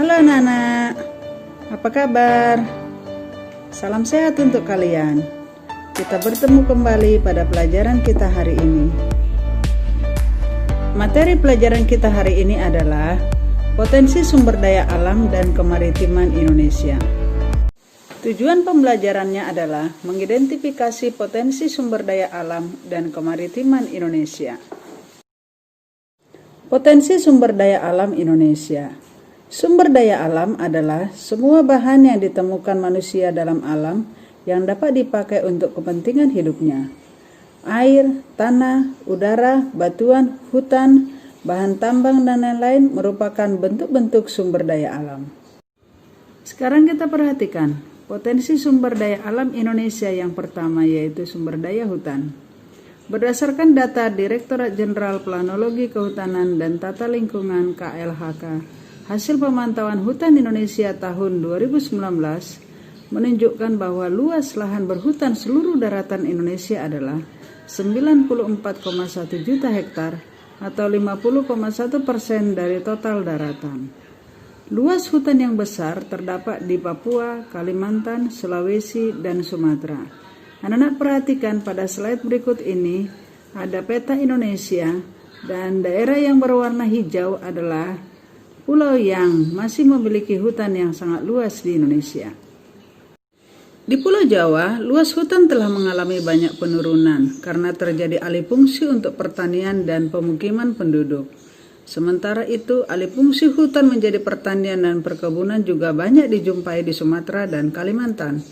Halo anak-anak, apa kabar? Salam sehat untuk kalian. Kita bertemu kembali pada pelajaran kita hari ini. Materi pelajaran kita hari ini adalah potensi sumber daya alam dan kemaritiman Indonesia. Tujuan pembelajarannya adalah mengidentifikasi potensi sumber daya alam dan kemaritiman Indonesia. Potensi sumber daya alam Indonesia. Sumber daya alam adalah semua bahan yang ditemukan manusia dalam alam yang dapat dipakai untuk kepentingan hidupnya. Air, tanah, udara, batuan, hutan, bahan tambang, dan lain-lain merupakan bentuk-bentuk sumber daya alam. Sekarang kita perhatikan potensi sumber daya alam Indonesia yang pertama, yaitu sumber daya hutan. Berdasarkan data Direktorat Jenderal Planologi Kehutanan dan Tata Lingkungan KLHK, hasil pemantauan hutan Indonesia tahun 2019 menunjukkan bahwa luas lahan berhutan seluruh daratan Indonesia adalah 94,1 juta hektar atau 50,1% dari total daratan. Luas hutan yang besar terdapat di Papua, Kalimantan, Sulawesi, dan Sumatera. Anak-anak perhatikan pada slide berikut ini ada peta Indonesia dan daerah yang berwarna hijau adalah pulau yang masih memiliki hutan yang sangat luas di Indonesia. Di Pulau Jawa, luas hutan telah mengalami banyak penurunan karena terjadi alih fungsi untuk pertanian dan pemukiman penduduk. Sementara itu, alih fungsi hutan menjadi pertanian dan perkebunan juga banyak dijumpai di Sumatera dan Kalimantan.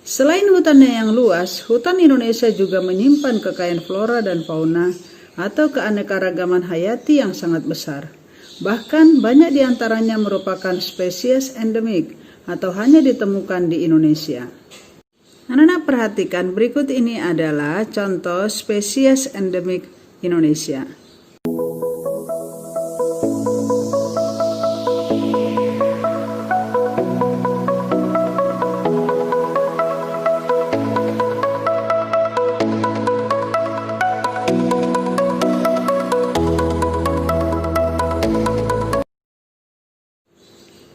Selain hutannya yang luas, hutan Indonesia juga menyimpan kekayaan flora dan fauna atau keanekaragaman hayati yang sangat besar. Bahkan banyak diantaranya merupakan spesies endemik atau hanya ditemukan di Indonesia. Anak-anak perhatikan berikut ini adalah contoh spesies endemik Indonesia.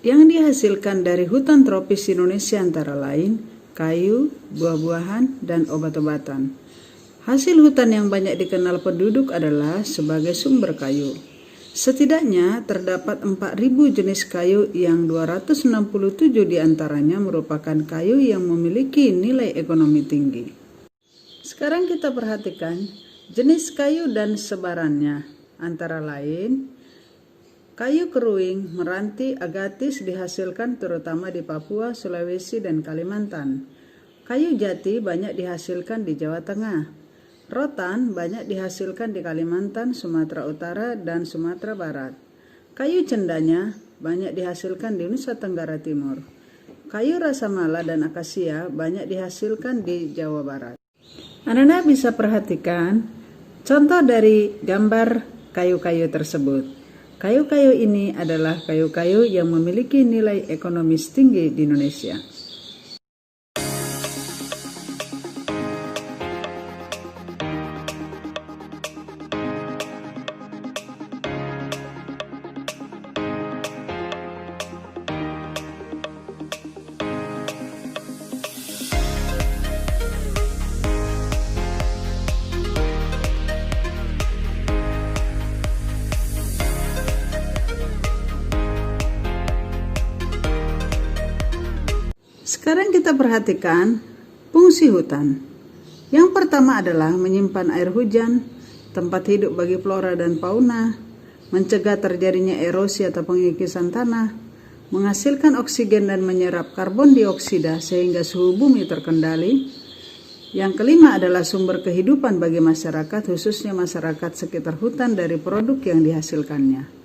Yang dihasilkan dari hutan tropis Indonesia antara lain kayu, buah-buahan, dan obat-obatan. Hasil hutan yang banyak dikenal penduduk adalah sebagai sumber kayu. Setidaknya terdapat 4.000 jenis kayu yang 267 diantaranya merupakan kayu yang memiliki nilai ekonomi tinggi. Sekarang kita perhatikan jenis kayu dan sebarannya, antara lain kayu keruing, meranti, agatis dihasilkan terutama di Papua, Sulawesi, dan Kalimantan. Kayu jati banyak dihasilkan di Jawa Tengah. Rotan banyak dihasilkan di Kalimantan, Sumatera Utara, dan Sumatera Barat. Kayu cendanya banyak dihasilkan di Nusa Tenggara Timur. Kayu rasamala dan akasia banyak dihasilkan di Jawa Barat. Anak-anak bisa perhatikan contoh dari gambar kayu-kayu tersebut. Kayu-kayu ini adalah kayu-kayu yang memiliki nilai ekonomis tinggi di Indonesia. Sekarang kita perhatikan fungsi hutan. Yang pertama adalah menyimpan air hujan, tempat hidup bagi flora dan fauna, mencegah terjadinya erosi atau pengikisan tanah, menghasilkan oksigen dan menyerap karbon dioksida sehingga suhu bumi terkendali. Yang kelima adalah sumber kehidupan bagi masyarakat, khususnya masyarakat sekitar hutan dari produk yang dihasilkannya.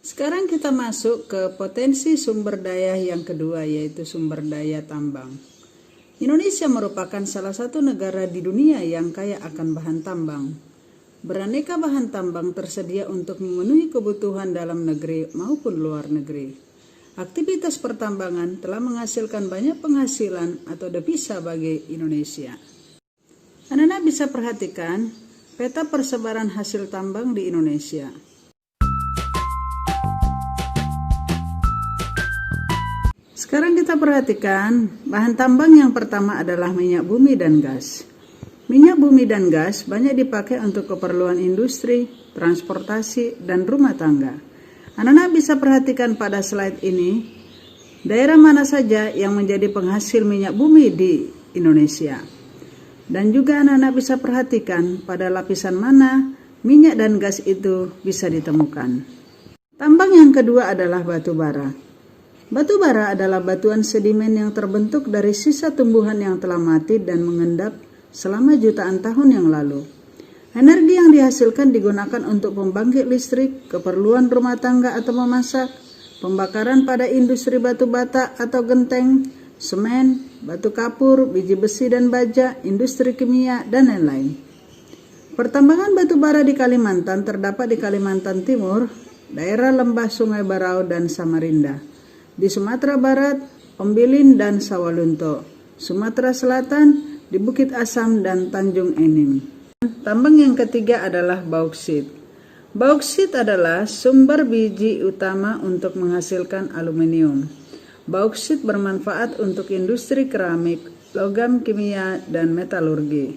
Sekarang kita masuk ke potensi sumber daya yang kedua, yaitu sumber daya tambang. Indonesia merupakan salah satu negara di dunia yang kaya akan bahan tambang. Beraneka bahan tambang tersedia untuk memenuhi kebutuhan dalam negeri maupun luar negeri. Aktivitas pertambangan telah menghasilkan banyak penghasilan atau devisa bagi Indonesia. Anak-anak bisa perhatikan peta persebaran hasil tambang di Indonesia. Sekarang kita perhatikan bahan tambang yang pertama adalah minyak bumi dan gas. Minyak bumi dan gas banyak dipakai untuk keperluan industri, transportasi, dan rumah tangga. Anak-anak bisa perhatikan pada slide ini, daerah mana saja yang menjadi penghasil minyak bumi di Indonesia. Dan juga anak-anak bisa perhatikan pada lapisan mana minyak dan gas itu bisa ditemukan. Tambang yang kedua adalah batu bara. Batu bara adalah batuan sedimen yang terbentuk dari sisa tumbuhan yang telah mati dan mengendap selama jutaan tahun yang lalu. Energi yang dihasilkan digunakan untuk pembangkit listrik, keperluan rumah tangga atau memasak, pembakaran pada industri batu bata atau genteng, semen, batu kapur, biji besi dan baja, industri kimia, dan lain-lain. Pertambangan batu bara di Kalimantan terdapat di Kalimantan Timur, daerah lembah Sungai Barau dan Samarinda. Di Sumatera Barat, Ombilin dan Sawalunto. Sumatera Selatan, di Bukit Asam dan Tanjung Enim. Tambang yang ketiga adalah bauksit. Bauksit adalah sumber biji utama untuk menghasilkan aluminium. Bauksit bermanfaat untuk industri keramik, logam kimia, dan metalurgi.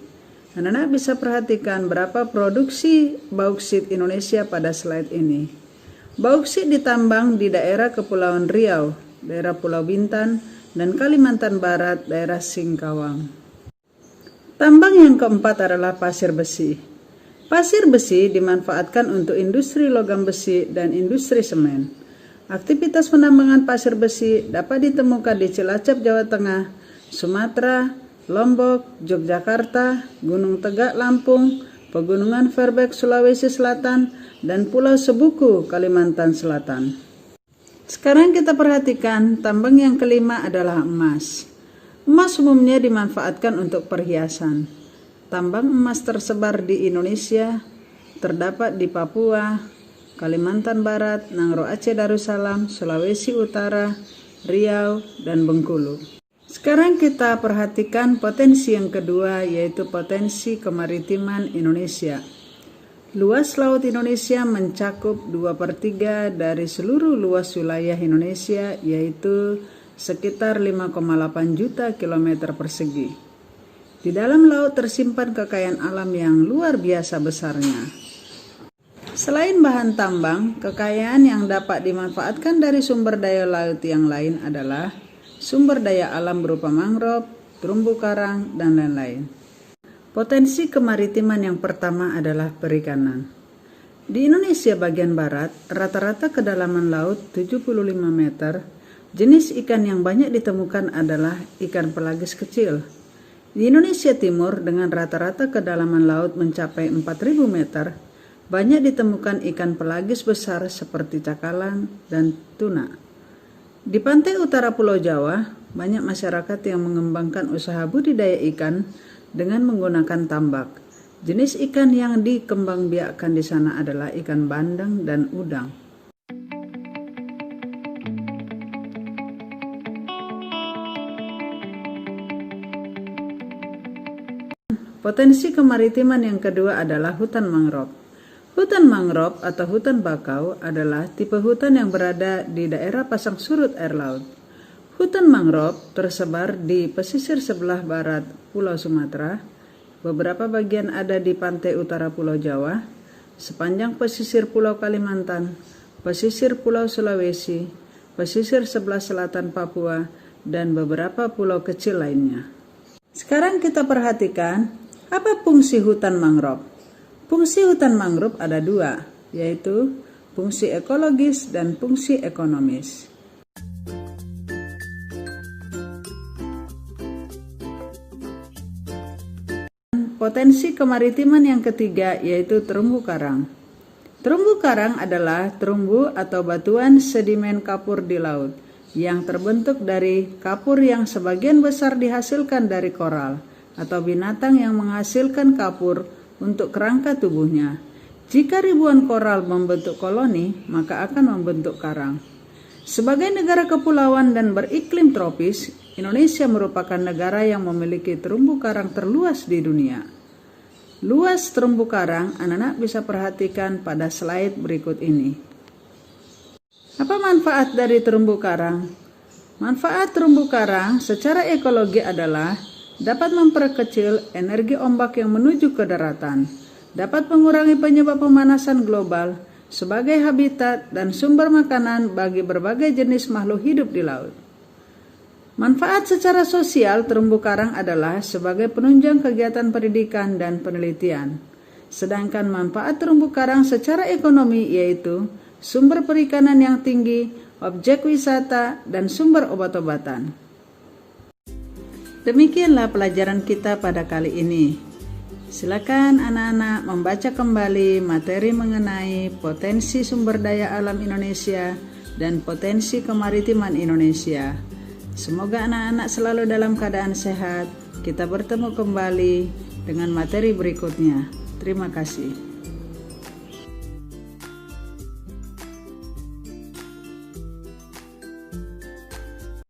Anak-anak bisa perhatikan berapa produksi bauksit Indonesia pada slide ini. Bauksit ditambang di daerah Kepulauan Riau, daerah Pulau Bintan, dan Kalimantan Barat, daerah Singkawang. Tambang yang keempat adalah pasir besi. Pasir besi dimanfaatkan untuk industri logam besi dan industri semen. Aktivitas penambangan pasir besi dapat ditemukan di Cilacap, Jawa Tengah, Sumatera, Lombok, Yogyakarta, Gunung Tegak, Lampung, Pegunungan Verbeek, Sulawesi Selatan, dan Pulau Sebuku, Kalimantan Selatan. Sekarang kita perhatikan tambang yang kelima adalah emas. Emas umumnya dimanfaatkan untuk perhiasan. Tambang emas tersebar di Indonesia, terdapat di Papua, Kalimantan Barat, Nangro Aceh Darussalam, Sulawesi Utara, Riau, dan Bengkulu. Sekarang kita perhatikan potensi yang kedua, yaitu potensi kemaritiman Indonesia. Luas laut Indonesia mencakup 2/3 dari seluruh luas wilayah Indonesia, yaitu sekitar 5,8 juta kilometer persegi. Di dalam laut tersimpan kekayaan alam yang luar biasa besarnya. Selain bahan tambang, kekayaan yang dapat dimanfaatkan dari sumber daya laut yang lain adalah sumber daya alam berupa mangrove, terumbu karang, dan lain-lain. Potensi kemaritiman yang pertama adalah perikanan. Di Indonesia bagian barat, rata-rata kedalaman laut 75 meter. Jenis ikan yang banyak ditemukan adalah ikan pelagis kecil. Di Indonesia Timur, dengan rata-rata kedalaman laut mencapai 4.000 meter, banyak ditemukan ikan pelagis besar seperti cakalang dan tuna. Di pantai utara Pulau Jawa, banyak masyarakat yang mengembangkan usaha budidaya ikan dengan menggunakan tambak. Jenis ikan yang dikembangbiakkan di sana adalah ikan bandeng dan udang. Potensi kemaritiman yang kedua adalah hutan mangrove. Hutan mangrove atau hutan bakau adalah tipe hutan yang berada di daerah pasang surut air laut. Hutan mangrove tersebar di pesisir sebelah barat Pulau Sumatera, beberapa bagian ada di pantai utara Pulau Jawa, sepanjang pesisir Pulau Kalimantan, pesisir Pulau Sulawesi, pesisir sebelah selatan Papua, dan beberapa pulau kecil lainnya. Sekarang kita perhatikan apa fungsi hutan mangrove. Fungsi hutan mangrove ada dua, yaitu fungsi ekologis dan fungsi ekonomis. Potensi kemaritiman yang ketiga yaitu terumbu karang. Terumbu karang adalah terumbu atau batuan sedimen kapur di laut yang terbentuk dari kapur yang sebagian besar dihasilkan dari koral atau binatang yang menghasilkan kapur untuk kerangka tubuhnya. Jika ribuan koral membentuk koloni, maka akan membentuk karang. Sebagai negara kepulauan dan beriklim tropis, Indonesia merupakan negara yang memiliki terumbu karang terluas di dunia. Luas terumbu karang, anak-anak bisa perhatikan pada slide berikut ini. Apa manfaat dari terumbu karang? Manfaat terumbu karang secara ekologi adalah dapat memperkecil energi ombak yang menuju ke daratan, dapat mengurangi penyebab pemanasan global sebagai habitat dan sumber makanan bagi berbagai jenis makhluk hidup di laut. Manfaat secara sosial terumbu karang adalah sebagai penunjang kegiatan pendidikan dan penelitian. Sedangkan manfaat terumbu karang secara ekonomi yaitu sumber perikanan yang tinggi, objek wisata, dan sumber obat-obatan. Demikianlah pelajaran kita pada kali ini. Silakan anak-anak membaca kembali materi mengenai potensi sumber daya alam Indonesia dan potensi kemaritiman Indonesia. Semoga anak-anak selalu dalam keadaan sehat. Kita bertemu kembali dengan materi berikutnya. Terima kasih.